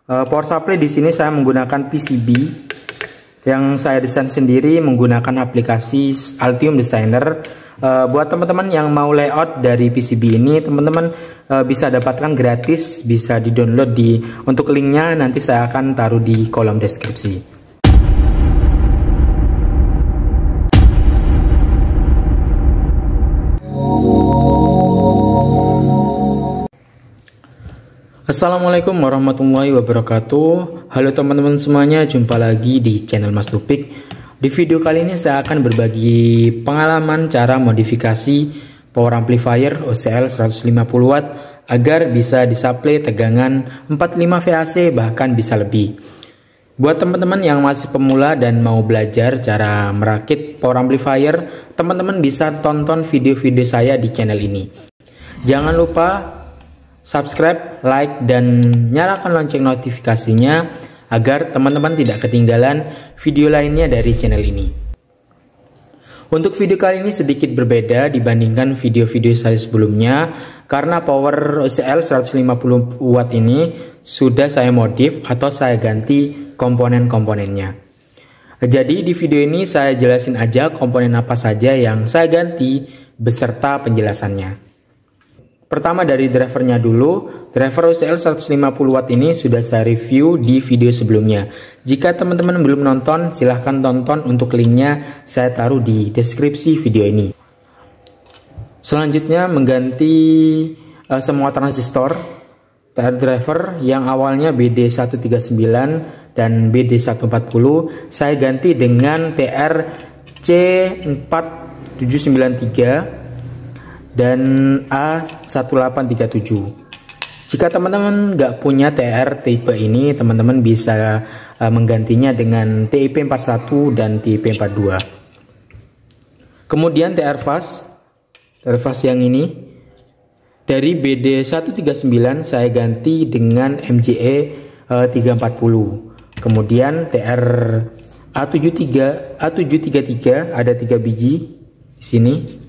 Power supply di sini saya menggunakan PCB yang saya desain sendiri menggunakan aplikasi Altium Designer. Buat teman-teman yang mau layout dari PCB ini, teman-teman bisa dapatkan gratis, bisa di-download untuk linknya nanti saya akan taruh di kolom deskripsi. Assalamualaikum warahmatullahi wabarakatuh. Halo teman-teman semuanya, jumpa lagi di channel Mas Tupik. Di video kali ini saya akan berbagi pengalaman cara modifikasi power amplifier OCL 150 watt agar bisa disuplai tegangan 45 VAC bahkan bisa lebih. Buat teman-teman yang masih pemula dan mau belajar cara merakit power amplifier, teman-teman bisa tonton video-video saya di channel ini. Jangan lupa subscribe, like, dan nyalakan lonceng notifikasinya agar teman-teman tidak ketinggalan video lainnya dari channel ini. Untuk video kali ini sedikit berbeda dibandingkan video-video saya sebelumnya karena power OCL 150 watt ini sudah saya modif atau saya ganti komponen-komponennya. Jadi di video ini saya jelasin aja komponen apa saja yang saya ganti beserta penjelasannya. Pertama dari drivernya dulu. Driver OCL 150 watt ini sudah saya review di video sebelumnya. Jika teman-teman belum nonton, silahkan tonton, untuk linknya saya taruh di deskripsi video ini. Selanjutnya mengganti semua transistor TR driver yang awalnya BD139 dan BD140 saya ganti dengan TR C4793 dan A1837. Jika teman-teman nggak punya TR tipe ini, teman-teman bisa menggantinya dengan TIP 41 dan TIP 42. Kemudian TR fast yang ini dari BD139 saya ganti dengan MJE 340. Kemudian TR A733 ada 3 biji di sini.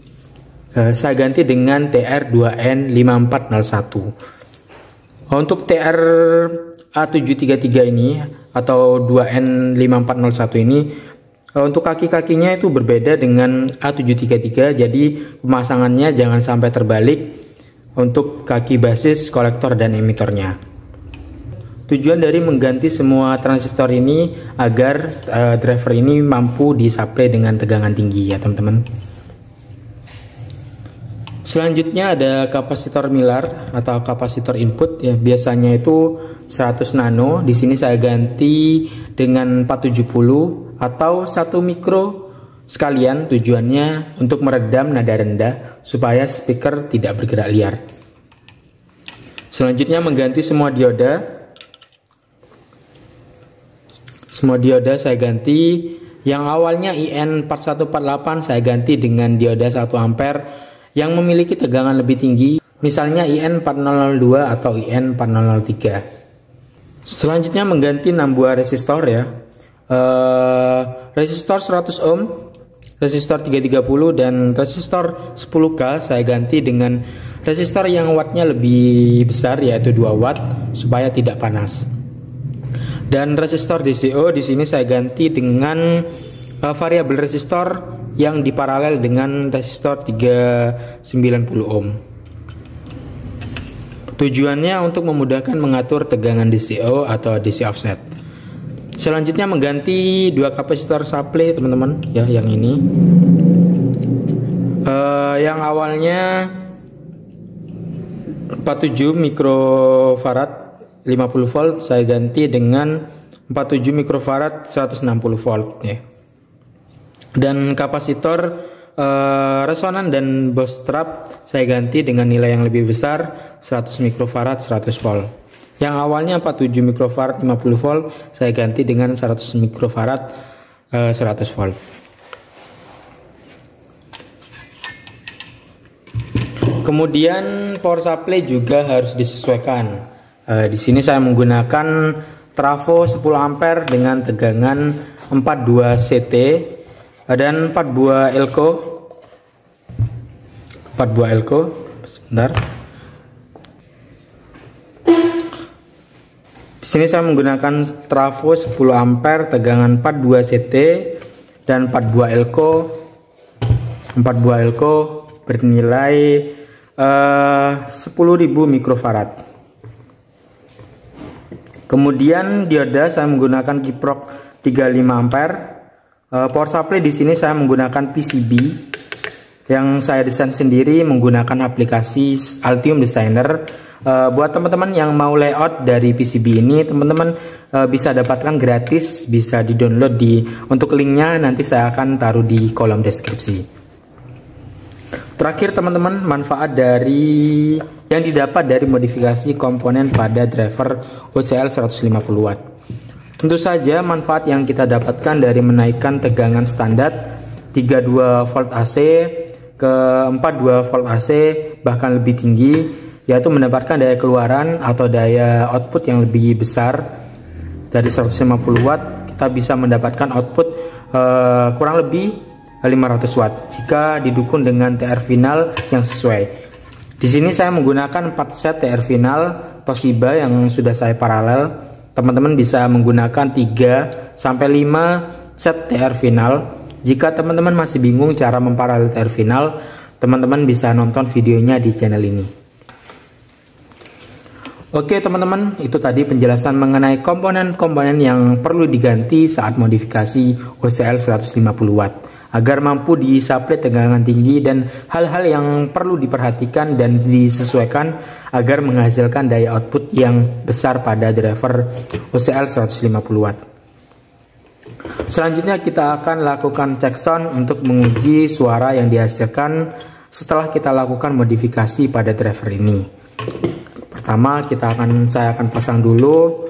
Saya ganti dengan TR2N5401. Untuk TR A733 ini atau 2N5401 ini, untuk kaki-kakinya itu berbeda dengan A733, jadi pemasangannya jangan sampai terbalik untuk kaki basis, kolektor, dan emitornya. Tujuan dari mengganti semua transistor ini agar driver ini mampu disuplai dengan tegangan tinggi ya teman-teman. Selanjutnya ada kapasitor Miller atau kapasitor input ya, biasanya itu 100 nano. Di sini saya ganti dengan 470 atau 1 mikro sekalian, tujuannya untuk meredam nada rendah supaya speaker tidak bergerak liar. Selanjutnya mengganti semua dioda. Semua dioda saya ganti. Yang awalnya IN4148 saya ganti dengan dioda 1 ampere yang memiliki tegangan lebih tinggi, misalnya IN4002 atau IN4003. Selanjutnya mengganti 6 buah resistor ya. Resistor 100 ohm, resistor 330 dan resistor 10K saya ganti dengan resistor yang wattnya lebih besar yaitu 2 watt supaya tidak panas. Dan resistor DCO di sini saya ganti dengan variabel resistor yang diparalel dengan resistor 390 ohm. Tujuannya untuk memudahkan mengatur tegangan DCO atau DC offset. Selanjutnya mengganti 2 kapasitor supply teman-teman ya, yang ini. Yang awalnya 47 mikrofarad 50 volt saya ganti dengan 47 mikrofarad 160 volt ya. Dan kapasitor resonan dan boost trap saya ganti dengan nilai yang lebih besar 100 mikrofarad 100 volt. Yang awalnya 47 mikrofarad 50 volt saya ganti dengan 100 mikrofarad 100 volt. Kemudian power supply juga harus disesuaikan. Di sini saya menggunakan trafo 10 ampere dengan tegangan 42 CT dan 4 buah elko. Sebentar. Di Sini saya menggunakan trafo 10 ampere tegangan 42 CT dan 4 buah elko. 4 buah elko bernilai 10.000 mikrofarad. Kemudian dioda saya menggunakan kiprok 35 ampere. Power supply di sini saya menggunakan PCB yang saya desain sendiri menggunakan aplikasi Altium Designer. Buat teman-teman yang mau layout dari PCB ini, teman-teman bisa dapatkan gratis, bisa di-download untuk linknya nanti saya akan taruh di kolom deskripsi. Terakhir teman-teman, manfaat dari yang didapat dari modifikasi komponen pada driver OCL 150W. Tentu saja manfaat yang kita dapatkan dari menaikkan tegangan standar 32 volt AC ke 42 volt AC bahkan lebih tinggi, yaitu mendapatkan daya keluaran atau daya output yang lebih besar. Dari 150 watt kita bisa mendapatkan output kurang lebih 500 watt jika didukung dengan TR final yang sesuai. Di sini saya menggunakan 4 set TR final Toshiba yang sudah saya paralel. Teman-teman bisa menggunakan 3 sampai 5 set TR final. Jika teman-teman masih bingung cara memparalel TR final, teman-teman bisa nonton videonya di channel ini. Oke teman-teman, itu tadi penjelasan mengenai komponen-komponen yang perlu diganti saat modifikasi OCL 150W agar mampu disuplai tegangan tinggi dan hal-hal yang perlu diperhatikan dan disesuaikan agar menghasilkan daya output yang besar pada driver OCL 150W. Selanjutnya kita akan lakukan cek sound untuk menguji suara yang dihasilkan setelah kita lakukan modifikasi pada driver ini. Pertama saya akan pasang dulu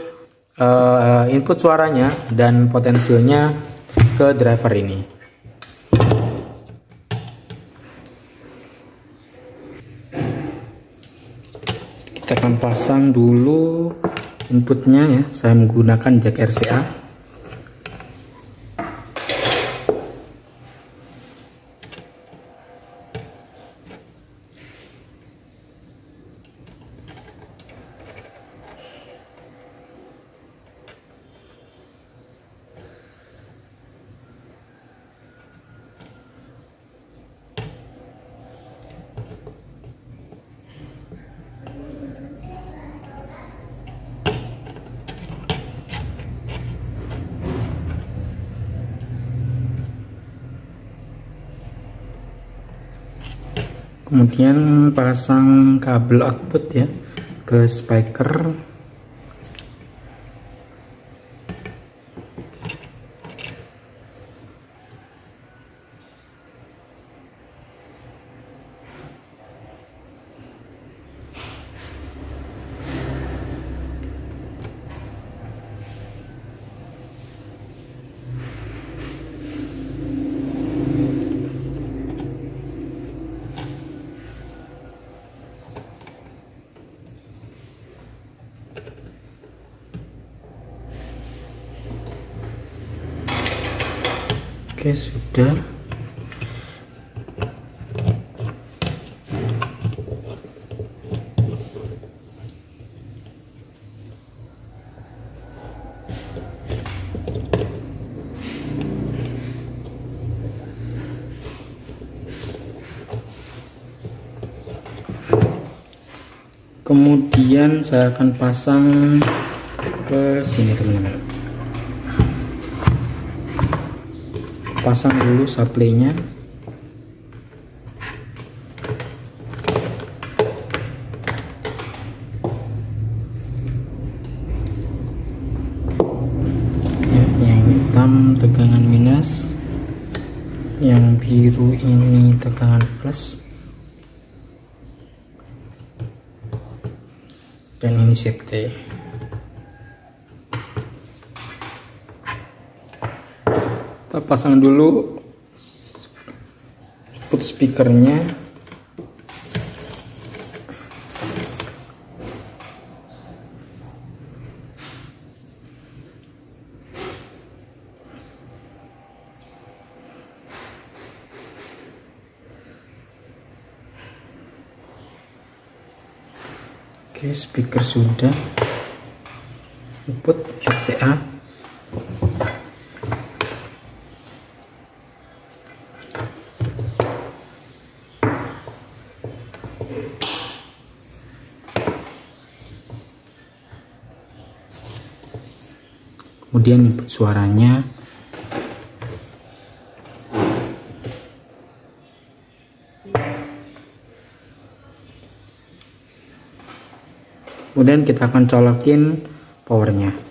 input suaranya dan potensialnya ke driver ini. Kita akan pasang dulu inputnya ya, saya menggunakan jack RCA. Kemudian pasang kabel output ya ke speaker. Oke, sudah. Kemudian saya akan pasang ke sini teman-teman. Pasang dulu supply-nya. Ya, yang hitam tegangan minus, yang biru ini tegangan plus, dan ini safety. Kita pasang dulu output speakernya. Oke, speaker sudah. input RCA. Kemudian input suaranya. Kemudian kita akan colokin powernya.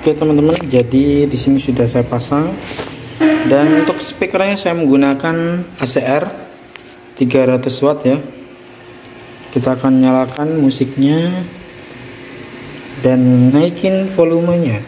Oke teman-teman, jadi di sini sudah saya pasang, dan untuk speakernya saya menggunakan ACR 300 watt ya. Kita akan nyalakan musiknya dan naikin volumenya.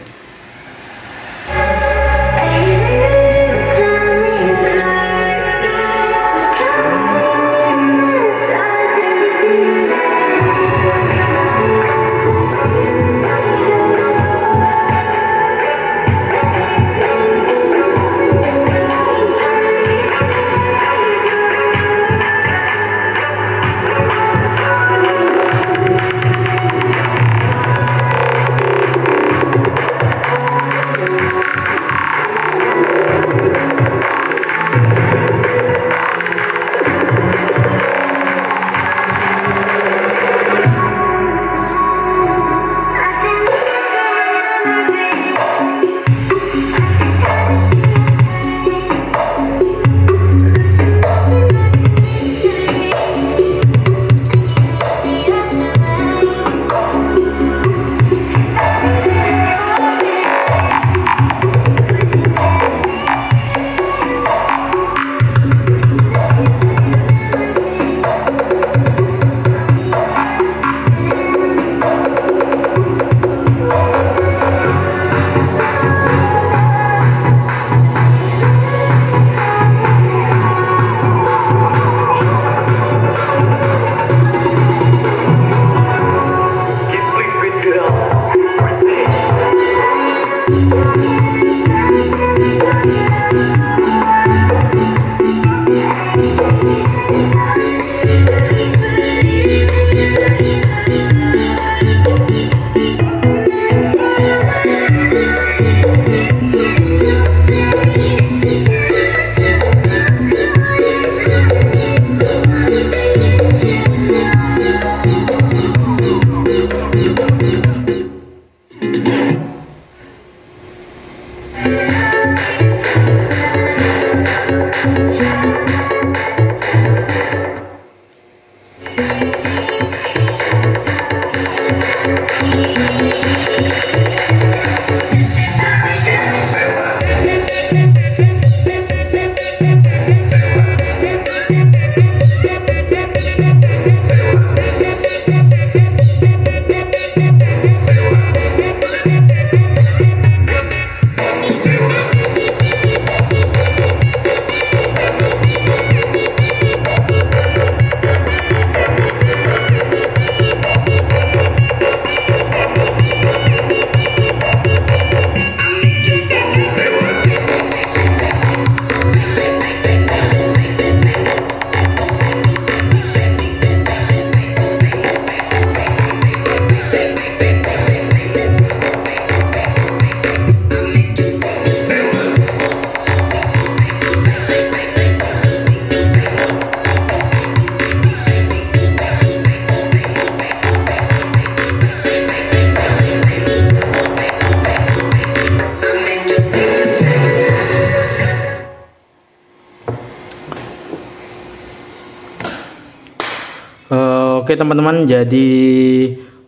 Oke teman-teman, jadi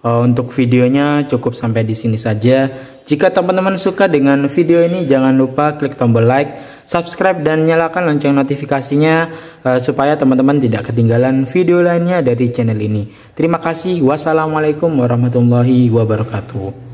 untuk videonya cukup sampai di sini saja. Jika teman-teman suka dengan video ini, jangan lupa klik tombol like, subscribe dan nyalakan lonceng notifikasinya supaya teman-teman tidak ketinggalan video lainnya dari channel ini. Terima kasih. Wassalamualaikum warahmatullahi wabarakatuh.